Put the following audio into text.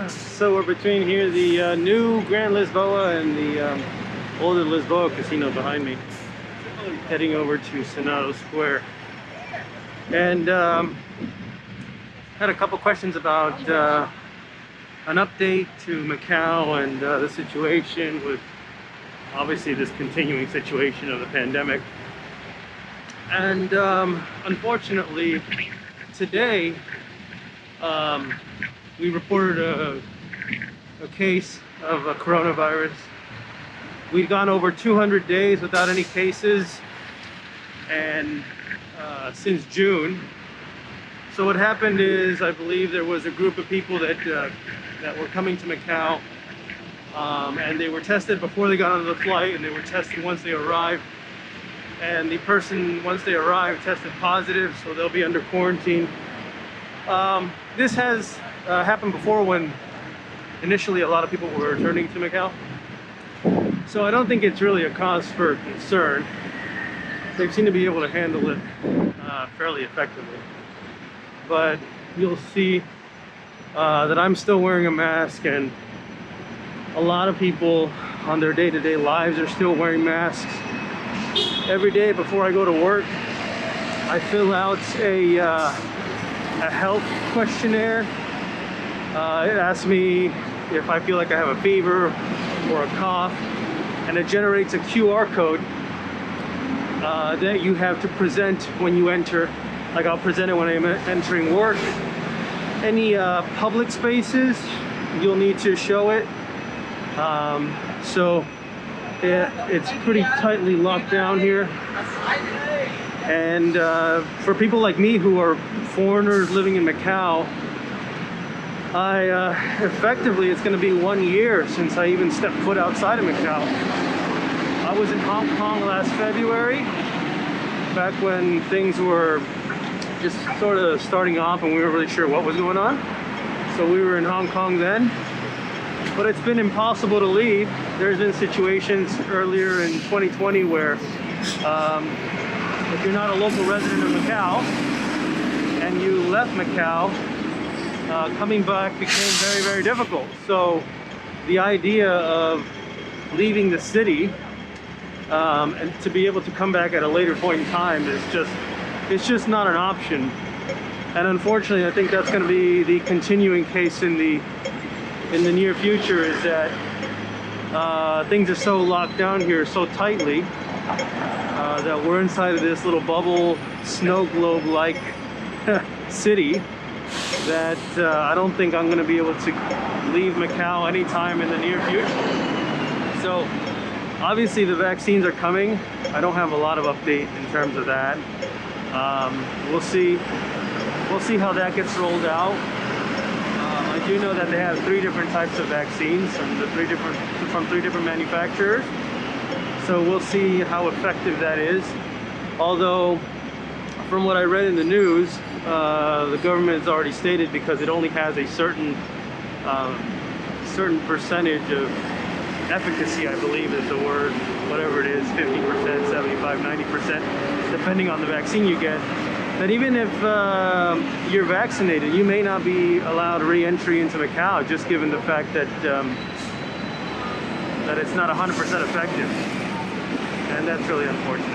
So we're between here, the new Grand Lisboa and the older Lisboa casino behind me, heading over to Senado Square. And had a couple questions about an update to Macau and the situation with obviously this continuing situation of the pandemic. And unfortunately today we reported a case of a coronavirus. We've gone over 200 days without any cases, and since June. So what happened is, I believe there was a group of people that were coming to Macau, and they were tested before they got on the flight, and they were tested once they arrived. And the person, once they arrived, tested positive, so they'll be under quarantine. This has happened before when initially a lot of people were returning to Macau. So I don't think it's really a cause for concern. They seem to be able to handle it fairly effectively. But you'll see that I'm still wearing a mask, and a lot of people on their day-to-day lives are still wearing masks. Every day before I go to work, I fill out a health questionnaire. It asks me if I feel like I have a fever or a cough, and it generates a QR code that you have to present when you enter. Like, I'll present it when I'm entering work. Any public spaces, you'll need to show it. So it's pretty tightly locked down here. And for people like me who are foreigners living in Macau, effectively it's going to be 1 year since I even stepped foot outside of Macau. I was in Hong Kong last February, back when things were just sort of starting off and we weren't really sure what was going on. So we were in Hong Kong then, but it's been impossible to leave. There's been situations earlier in 2020 where if you're not a local resident of Macau and you left Macau, coming back became very, very difficult. So the idea of leaving the city and to be able to come back at a later point in time is just not an option. And unfortunately, I think that's going to be the continuing case in the near future, is that things are so locked down here so tightly that we're inside of this little bubble snow globe like city that I don't think I'm going to be able to leave Macau anytime in the near future. So obviously the vaccines are coming. I don't have a lot of update in terms of that. We'll see how that gets rolled out. I do know that they have 3 different types of vaccines from 3 different manufacturers. So we'll see how effective that is. Although, from what I read in the news, the government has already stated, because it only has a certain percentage of efficacy, I believe is the word, whatever it is, 50%, 75, 90%, depending on the vaccine you get, that even if you're vaccinated, you may not be allowed re-entry into Macau, just given the fact that that it's not 100% effective. And that's really unfortunate.